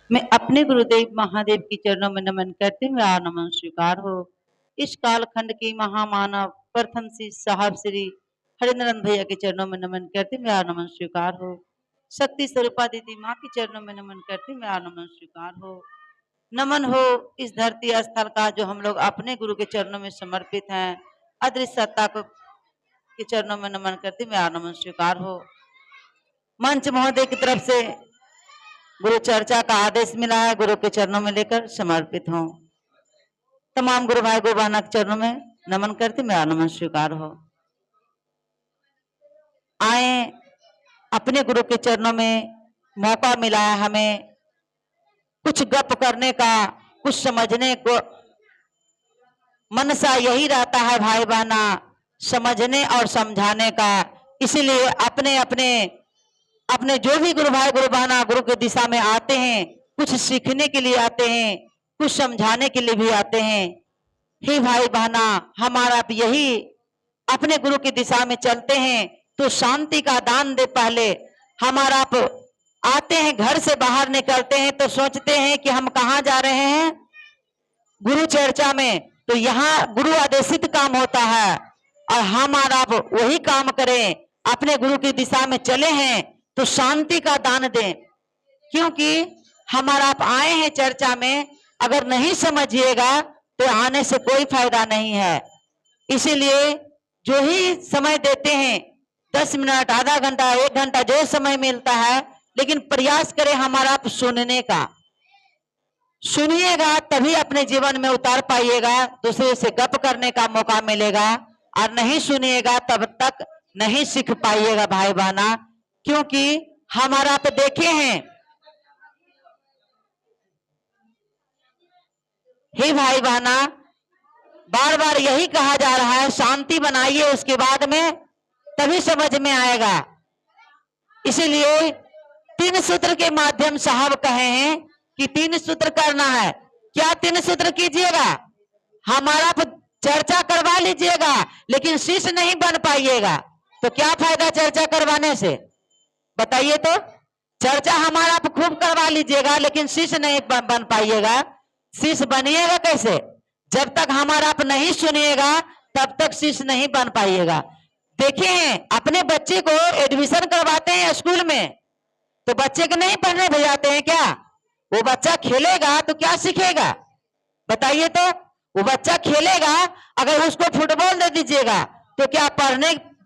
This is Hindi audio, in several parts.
मैं अपने गुरुदेव महादेव की चरणों में नमन करते हुए नमन स्वीकार हो। इस कालखंड की महामानव प्रथम श्री साहब श्री हरिनारायण भैया के चरणों में नमन करते हुए नमन स्वीकार हो। शक्ति स्वरूपा दीदी माँ के चरणों में नमन करते हुए नमन स्वीकार हो। नमन हो इस धरती स्थल का जो हम लोग अपने गुरु के चरणों में समर्पित हैं। अदृश्य सत्ता को के चरणों में नमन करते हुए नमन स्वीकार हो। मंच महोदय की तरफ से गुरु चर्चा का आदेश मिला है, गुरु के चरणों में लेकर समर्पित हूँ। तमाम गुरु भाई गुरु बहना के चरणों में नमन करते मेरा नमन स्वीकार हो। आए अपने गुरु के चरणों में मौका मिला है हमें कुछ गप करने का, कुछ समझने को मनसा यही रहता है भाई बहना, समझने और समझाने का। इसीलिए अपने अपने अपने जो भी गुरु भाई गुरु बहना गुरु की दिशा में आते हैं, कुछ सीखने के लिए आते हैं, कुछ समझाने के लिए भी आते हैं। हे भाई बहना, हमारा आप यही अपने गुरु की दिशा में चलते हैं तो शांति का दान दे। पहले हमारा आप आते हैं, घर से बाहर निकलते हैं तो सोचते हैं कि हम कहाँ जा रहे हैं, गुरु चर्चा में। तो यहाँ गुरु आदेशित काम होता है और हमारा आप वही काम करें, अपने गुरु की दिशा में चले हैं तो शांति का दान दें। क्योंकि हमारा आप आए हैं चर्चा में, अगर नहीं समझिएगा तो आने से कोई फायदा नहीं है। इसीलिए जो ही समय देते हैं, 10 मिनट, आधा घंटा, 1 घंटा, जो समय मिलता है, लेकिन प्रयास करें हमारा आप सुनने का। सुनिएगा तभी अपने जीवन में उतार पाइएगा, दूसरे से गप करने का मौका मिलेगा। और नहीं सुनिएगा तब तक नहीं सीख पाइएगा भाई बहना। क्योंकि हमारा आप देखे हैं, हे भाई बहना, बार बार यही कहा जा रहा है शांति बनाइए, उसके बाद में तभी समझ में आएगा। इसीलिए 3 सूत्र के माध्यम साहब कहे हैं कि 3 सूत्र करना है। क्या 3 सूत्र कीजिएगा? हमारा चर्चा करवा लीजिएगा लेकिन शिष्य नहीं बन पाइएगा तो क्या फायदा चर्चा करवाने से, बताइए तो। चर्चा हमारा आप खूब करवा लीजिएगा लेकिन शिष्य नहीं बन पाइएगा। शिष्य बनिएगा कैसे? जब तक हमारा आप नहीं सुनिएगा तब तक शिष्य नहीं बन पाइएगा। देखे हैं अपने बच्चे को एडमिशन करवाते हैं स्कूल में तो बच्चे को नहीं पढ़ने भेजाते हैं क्या? वो बच्चा खेलेगा तो क्या सीखेगा, बताइए तो। वो बच्चा खेलेगा, अगर उसको फुटबॉल दे दीजिएगा तो क्या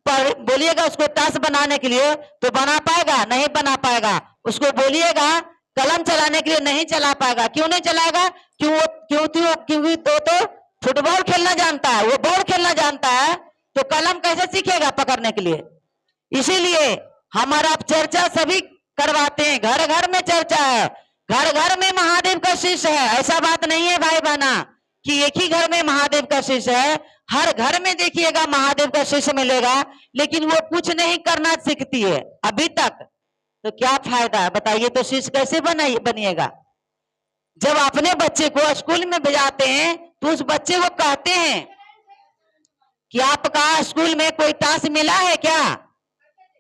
बोलिएगा उसको टास्क बनाने के लिए तो बना पाएगा? नहीं बना पाएगा। उसको बोलिएगा कलम चलाने के लिए नहीं चला पाएगा। क्यों नहीं चलाएगा? क्योंकि तो फुटबॉल खेलना जानता है, वो बॉल खेलना जानता है, तो कलम कैसे सीखेगा पकड़ने के लिए? इसीलिए हमारा चर्चा सभी करवाते हैं, घर घर में चर्चा है, घर घर में महादेव का शिष्य है। ऐसा बात नहीं है भाई बहना कि एक ही घर में महादेव का शिष्य है। हर घर में देखिएगा महादेव का शिष्य मिलेगा, लेकिन वो कुछ नहीं करना सीखती है अभी तक। तो क्या फायदा है, बताइए तो। शिष्य कैसे बनिएगा? जब अपने बच्चे को स्कूल में भेजाते हैं तो उस बच्चे को कहते हैं कि आपका स्कूल में कोई टास्क मिला है क्या?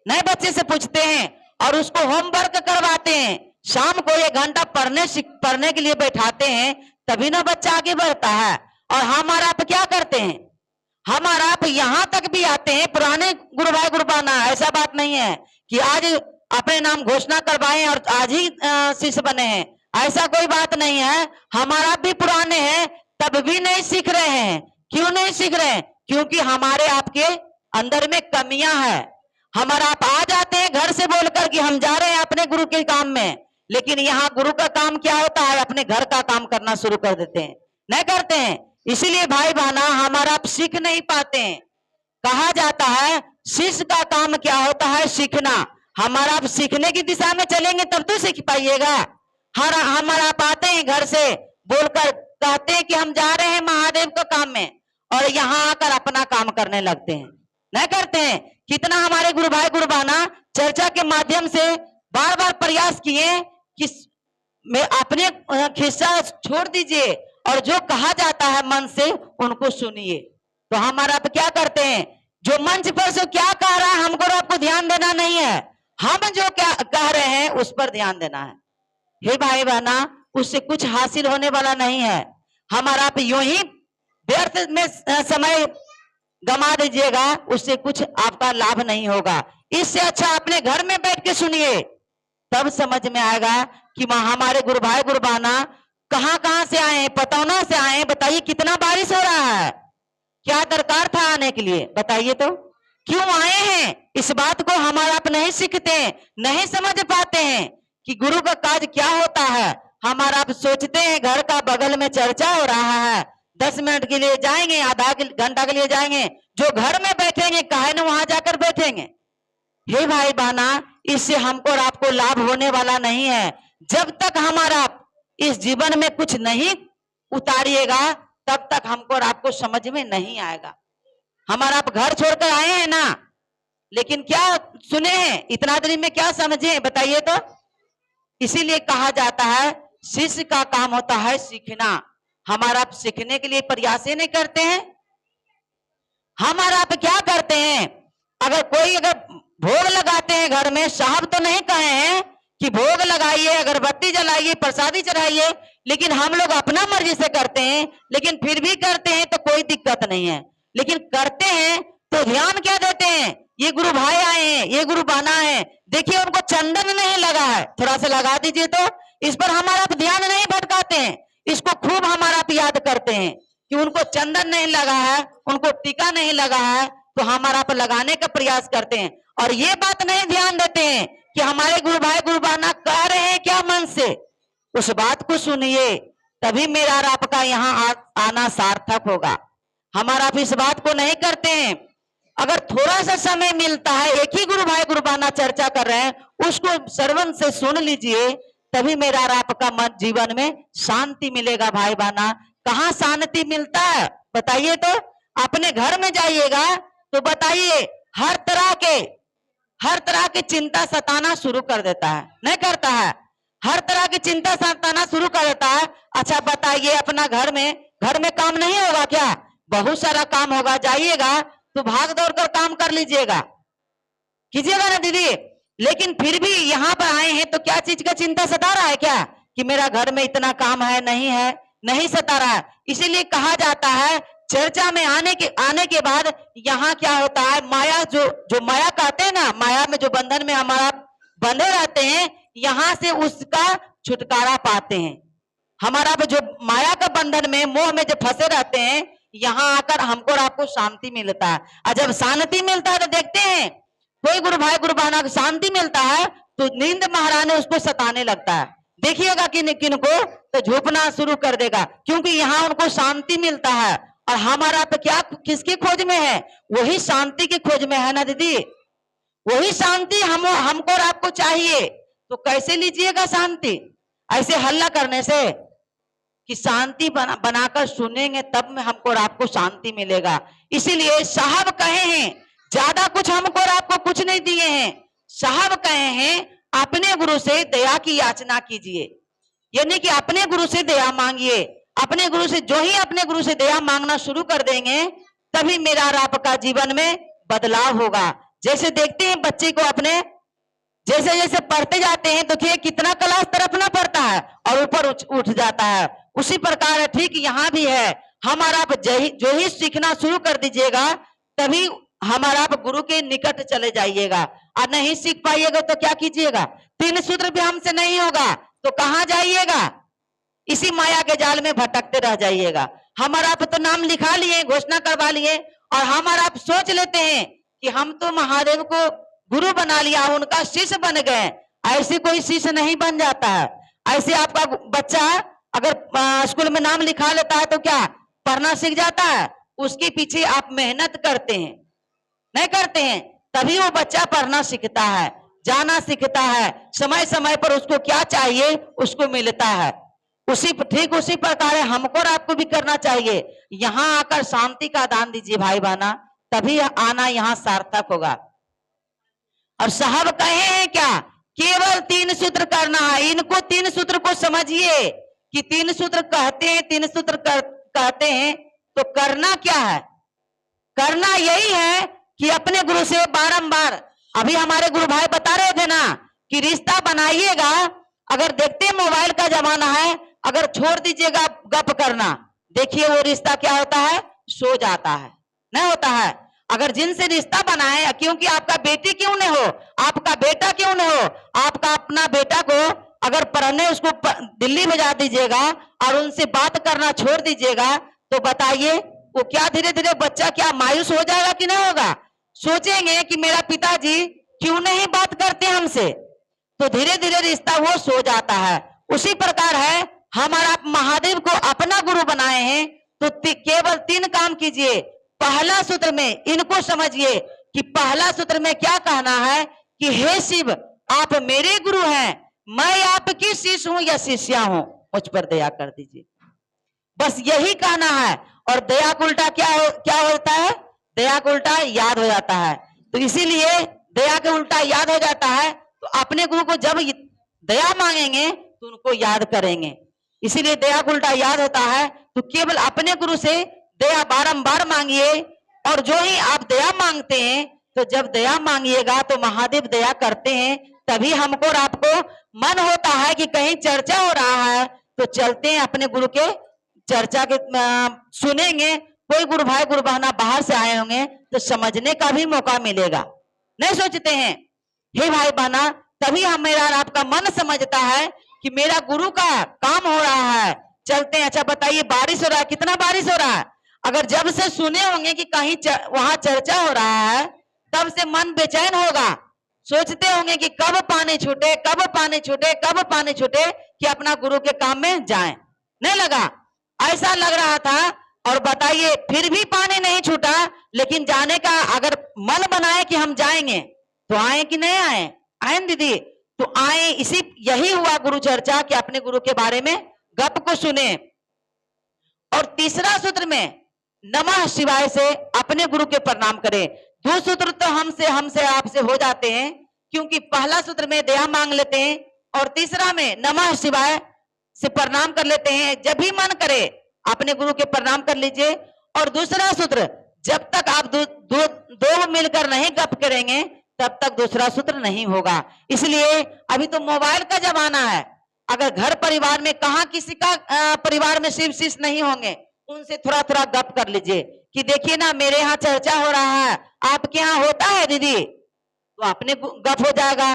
नए बच्चे से पूछते हैं और उसको होमवर्क करवाते हैं। शाम को 1 घंटा पढ़ने के लिए बैठाते हैं, तभी ना बच्चा आगे बढ़ता है। और हमारा आप क्या करते हैं, हमारा आप यहां तक भी आते हैं, पुराने गुरु भाई गुरु बहना, ऐसा बात नहीं है कि आज अपने नाम घोषणा करवाएं और आज ही शिष्य बने हैं, ऐसा कोई बात नहीं है। हमारा भी पुराने हैं तब भी नहीं सीख रहे हैं। क्यों नहीं सीख रहे हैं? क्योंकि हमारे आपके अंदर में कमियां है। हमारा आप आ जाते हैं घर से बोलकर कि हम जा रहे हैं अपने गुरु के काम में, लेकिन यहाँ गुरु का काम क्या होता है, अपने घर का काम करना शुरू कर देते हैं, नहीं करते हैं। इसीलिए भाई बहना हमारा आप सीख नहीं पाते हैं। कहा जाता है शिष्य का काम क्या होता है, सीखना। हमारा आप सीखने की दिशा में चलेंगे तब तो सीख पाइएगा। हमारा आप आते हैं घर से बोलकर, कहते हैं कि हम जा रहे हैं महादेव के काम में, और यहाँ आकर अपना काम करने लगते हैं, नहीं करते हैं। कितना हमारे गुरु भाई गुरु बहना चर्चा के माध्यम से बार बार प्रयास किए कि मैं अपने खिस्सा छोड़ दीजिए और जो कहा जाता है मन से उनको सुनिए। तो हमारा आप क्या करते हैं, जो मंच पर से क्या कह रहा है हमको आपको ध्यान देना नहीं है, हम जो क्या कह रहे हैं उस पर ध्यान देना है। हे भाई बहना, उससे कुछ हासिल होने वाला नहीं है। हमारा आप यूं ही व्यर्थ में समय गमा दीजिएगा, उससे कुछ आपका लाभ नहीं होगा। इससे अच्छा अपने घर में बैठ के सुनिए, तब समझ में आएगा कि हमारे गुरु भाई गुरु बहना कहां कहां से आए हैं। पतौना से आए हैं। बताइए कितना बारिश हो रहा है, क्या दरकार था आने के लिए, बताइए तो क्यों आए हैं। इस बात को हमारा आप नहीं सीखते, नहीं समझ पाते हैं कि गुरु का काज क्या होता है। हमारा आप सोचते हैं घर का बगल में चर्चा हो रहा है, 10 मिनट के लिए जाएंगे, आधा घंटा के लिए जाएंगे, जो घर में बैठेंगे काहे न वहां जाकर बैठेंगे। हे भाई बहना, इससे हमको और आपको लाभ होने वाला नहीं है। जब तक हमारा इस जीवन में कुछ नहीं उतारिएगा, तब तक हमको और आपको समझ में नहीं आएगा। हमारा आप घर छोड़कर आए हैं ना, लेकिन क्या सुने हैं, इतना देर में क्या समझे, बताइए तो। इसीलिए कहा जाता है शिष्य का काम होता है सीखना। हमारा आप सीखने के लिए प्रयास ही नहीं करते हैं। हमारा आप क्या करते हैं, अगर कोई भोग लगाते हैं घर में, साहब तो नहीं कहे हैं कि भोग लगाइए, अगरबत्ती जलाइए, प्रसादी चढ़ाइए, लेकिन हम लोग अपना मर्जी से करते हैं। लेकिन फिर भी करते हैं तो कोई दिक्कत नहीं है, लेकिन करते हैं तो ध्यान क्या देते हैं, ये गुरु भाई आए हैं, ये गुरु बहना है, देखिए उनको चंदन नहीं लगा है, थोड़ा सा लगा दीजिए तो। इस पर हमारा ध्यान नहीं भटकाते हैं, इसको खूब हमारा याद करते हैं कि उनको चंदन नहीं लगा है, उनको टीका नहीं लगा है, तो हमारा पर लगाने का प्रयास करते हैं। और ये बात नहीं ध्यान देते हैं कि हमारे गुरु भाई गुरु बहना कह रहे हैं क्या मन से, उस बात को सुनिए, तभी मेरा और आपका यहाँ आना सार्थक होगा। हमारा आप इस बात को नहीं करते हैं। अगर थोड़ा सा समय मिलता है, एक ही गुरु भाई गुरु बहना चर्चा कर रहे हैं, उसको श्रवण से सुन लीजिए, तभी मेरा और आपका मन जीवन में शांति मिलेगा। भाई बहना, कहाँ शांति मिलता है बताइए तो। अपने घर में जाइएगा तो बताइए हर तरह के चिंता सताना शुरू कर देता है, नहीं करता है, हर तरह की चिंता सताना शुरू कर देता है। अच्छा बताइए, अपना घर में काम नहीं होगा क्या, बहुत सारा काम होगा, जाइएगा तो भाग दौड़ कर काम कर लीजिएगा, कीजिएगा ना दीदी। लेकिन फिर भी यहाँ पर आए हैं तो क्या चीज का चिंता सता रहा है क्या, कि मेरा घर में इतना काम है, नहीं सता रहा है। इसीलिए कहा जाता है चर्चा में आने के बाद यहाँ क्या होता है, माया जो माया कहते हैं ना, माया में जो बंधन में हमारा बंधे रहते हैं, यहाँ से उसका छुटकारा पाते हैं। हमारा जो माया का बंधन में, मोह में जो फंसे रहते हैं, यहाँ आकर हमको और आपको शांति मिलता है। और जब शांति मिलता है तो देखते हैं कोई गुरु भाई गुरु बहना को शांति मिलता है तो नींद महारानी उसको सताने लगता है। देखिएगा किन को तो झोपना शुरू कर देगा, क्योंकि यहाँ उनको शांति मिलता है। और हमारा तो क्या किसकी खोज में है, वही शांति की खोज में है ना दीदी। वही शांति हमको और आपको चाहिए, तो कैसे लीजिएगा शांति, ऐसे हल्ला करने से, कि शांति बनाकर सुनेंगे तब में हमको और आपको शांति मिलेगा। इसीलिए साहब कहे हैं, ज्यादा कुछ हमको और आपको कुछ नहीं दिए हैं। साहब कहे हैं अपने गुरु से दया की याचना कीजिए, यानी कि अपने गुरु से दया मांगिए। अपने गुरु से जो ही अपने गुरु से दया मांगना शुरू कर देंगे, तभी मेरा और आपका जीवन में बदलाव होगा। जैसे देखते हैं बच्चे को अपने जैसे जैसे पढ़ते जाते हैं तो कितना क्लास तरफना पड़ता है और ऊपर उठ जाता है, उसी प्रकार है ठीक यहाँ भी है। हमारा जो ही सीखना शुरू कर दीजिएगा, तभी हमारा गुरु के निकट चले जाइएगा। और नहीं सीख पाइएगा तो क्या कीजिएगा, 3 सूत्र भी हमसे नहीं होगा तो कहाँ जाइएगा, इसी माया के जाल में भटकते रह जाइएगा। हमारा तो नाम लिखा लिए, घोषणा करवा लिए, और हमारा सोच लेते हैं कि हम तो महादेव को गुरु बना लिया, उनका शिष्य बन गए। ऐसे कोई शिष्य नहीं बन जाता है। ऐसे आपका बच्चा अगर स्कूल में नाम लिखा लेता है तो क्या पढ़ना सीख जाता है, उसके पीछे आप मेहनत करते हैं, नहीं करते हैं, तभी वो बच्चा पढ़ना सीखता है, जाना सीखता है, समय समय पर उसको क्या चाहिए उसको मिलता है। उसी प्रकार हमको और आपको भी करना चाहिए। यहाँ आकर शांति का दान दीजिए भाई बहना, तभी आना यहाँ सार्थक होगा। और साहब कहे हैं क्या, केवल 3 सूत्र करना है। इनको 3 सूत्र को समझिए कि 3 सूत्र कहते हैं, 3 सूत्र कहते हैं तो करना क्या है। करना यही है कि अपने गुरु से बारंबार, अभी हमारे गुरु भाई बता रहे थे ना कि रिश्ता बनाइएगा, अगर देखते हैं मोबाइल का जमाना है, अगर छोड़ दीजिएगा गप करना, देखिए वो रिश्ता क्या होता है, सो जाता है, नहीं होता है। अगर जिनसे रिश्ता बनाए, क्योंकि आपका बेटी क्यों नहीं हो, आपका बेटा क्यों नहीं हो, आपका अपना बेटा को अगर पढ़ने उसको दिल्ली भेजा दीजिएगा और उनसे बात करना छोड़ दीजिएगा, तो बताइए वो क्या धीरे धीरे बच्चा क्या मायूस हो जाएगा कि नहीं होगा? सोचेंगे कि मेरा पिताजी क्यों नहीं बात करते हमसे, तो धीरे धीरे रिश्ता वो सो जाता है। उसी प्रकार है, हमारा महादेव को अपना गुरु बनाए हैं, तो केवल 3 काम कीजिए। पहला सूत्र में इनको समझिए कि पहला सूत्र में क्या कहना है कि हे शिव, आप मेरे गुरु हैं, मैं आपकी शिष्य हूं या शिष्या हूं, मुझ पर दया कर दीजिए, बस यही कहना है। और दया को उल्टा क्या होता है, दया को उल्टा याद हो जाता है। तो इसीलिए दया के उल्टा याद हो जाता है, तो अपने गुरु को जब दया मांगेंगे तो उनको याद करेंगे, इसीलिए दया को उल्टा याद होता है। तो केवल अपने गुरु से दया बारंबार मांगिए, और जो ही आप दया मांगते हैं, तो जब दया मांगिएगा तो महादेव दया करते हैं। तभी हमको और आपको मन होता है कि कहीं चर्चा हो रहा है तो चलते हैं अपने गुरु के चर्चा के सुनेंगे। कोई गुरु भाई गुरु बहना बाहर से आए होंगे तो समझने का भी मौका मिलेगा, नहीं सोचते हैं? हे भाई बहना, तभी हम मेरा आपका मन समझता है कि मेरा गुरु का काम हो रहा है, चलते हैं। अच्छा बताइए, बारिश हो रहा है, कितना बारिश हो रहा है? अगर जब से सुने होंगे कि कहीं वहां चर्चा हो रहा है, तब से मन बेचैन होगा, सोचते होंगे कि कब पानी छूटे, कब पानी छूटे, कब पानी छूटे कि अपना गुरु के काम में जाएं। नहीं लगा? ऐसा लग रहा था। और बताइए, फिर भी पानी नहीं छूटा, लेकिन जाने का अगर मन बनाए कि हम जाएंगे, तो आए कि नहीं आए? आए दीदी, तो आए। इसी यही हुआ गुरु चर्चा कि अपने गुरु के बारे में गप को सुने। और तीसरा सूत्र में नमः शिवाय से अपने गुरु के प्रणाम करें। 2 सूत्र तो हमसे आपसे हो जाते हैं, क्योंकि पहला सूत्र में दया मांग लेते हैं और तीसरा में नमः शिवाय से प्रणाम कर लेते हैं। जब भी मन करे अपने गुरु के प्रणाम कर लीजिए। और दूसरा सूत्र, जब तक आप दो मिलकर नहीं गप करेंगे तब तक दूसरा सूत्र नहीं होगा। इसलिए अभी तो मोबाइल का जमाना है, अगर घर परिवार में कहा किसी का परिवार में शिव शिष्य नहीं होंगे, उनसे थोड़ा थोड़ा गप कर लीजिए कि देखिए ना, मेरे यहाँ चर्चा हो रहा है, आपके यहाँ होता है दीदी, तो अपने गप हो जाएगा।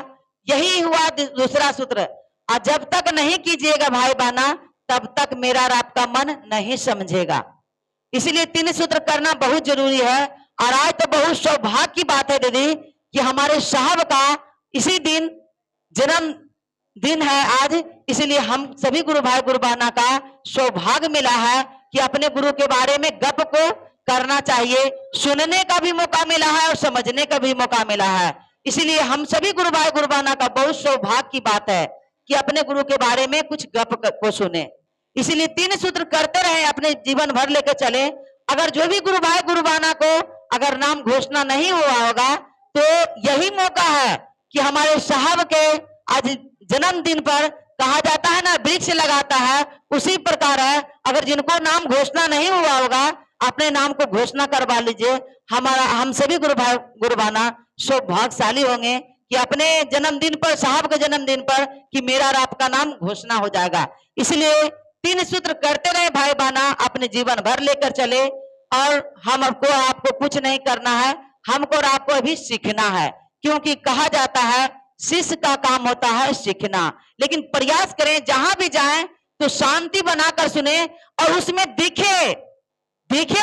यही हुआ दूसरा सूत्र। और जब तक नहीं कीजिएगा भाई बहना, तब तक मेरा और आपका मन नहीं समझेगा। इसलिए 3 सूत्र करना बहुत जरूरी है। और आज तो बहुत सौभाग्य की बात है दीदी कि हमारे साहब का इसी दिन जन्म दिन है आज, इसलिए हम सभी गुरु भाई गुरु बहना का सौभाग्य मिला है कि अपने गुरु के बारे में गप को करना चाहिए। सुनने का भी मौका मिला है और समझने का भी मौका मिला है। इसलिए हम सभी गुरु भाई गुरु बहना का बहुत सौभाग्य की बात है कि अपने गुरु के बारे में कुछ गप को सुने। इसलिए 3 सूत्र करते रहे, अपने जीवन भर लेकर चले। अगर जो भी गुरु भाई गुरु बहना को अगर नाम घोषणा नहीं हुआ होगा, तो यही मौका है कि हमारे साहब के आज जन्मदिन पर कहा जाता है ना, वृक्ष लगाता है, उसी प्रकार है। अगर जिनको नाम घोषणा नहीं हुआ होगा, अपने नाम को घोषणा करवा लीजिए। हम सभी गुरु भाई गुरु बहना सौभाग्यशाली होंगे कि अपने जन्मदिन पर, साहब के जन्मदिन पर, कि मेरा और आपका नाम घोषणा हो जाएगा। इसलिए 3 सूत्र करते रहे भाई बहना, अपने जीवन भर लेकर चले। और हमको आपको कुछ नहीं करना है, हमको और आपको अभी सीखना है, क्योंकि कहा जाता है शिष्य का काम होता है सीखना। लेकिन प्रयास करें, जहां भी जाएं तो शांति बनाकर सुने और उसमें दिखे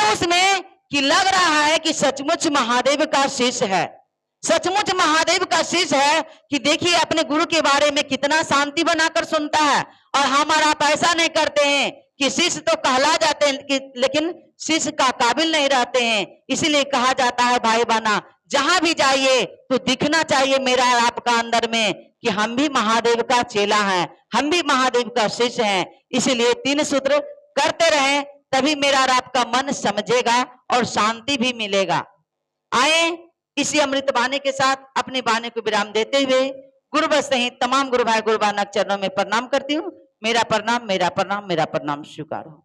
उसमें कि लग रहा है कि सचमुच महादेव का शिष्य है, सचमुच महादेव का शिष्य है। कि देखिए अपने गुरु के बारे में कितना शांति बनाकर सुनता है। और हमारा आप ऐसा नहीं करते हैं कि शिष्य तो कहला जाते हैं लेकिन शिष्य का काबिल नहीं रहते हैं। इसीलिए कहा जाता है भाई बहना, जहां भी जाइए तो दिखना चाहिए मेरा आपका अंदर में कि हम भी महादेव का चेला हैं, हम भी महादेव का शिष्य हैं। इसीलिए 3 सूत्र करते रहें, तभी मेरा और आपका मन समझेगा और शांति भी मिलेगा। आए इसी अमृत वाणी के साथ अपनी वाणी को विराम देते हुए गुरुवत सहित तमाम गुरु भाई गुरु बहना चरणों में प्रणाम करती हूँ। मेरा प्रणाम, मेरा प्रणाम, मेरा प्रणाम स्वीकार हो।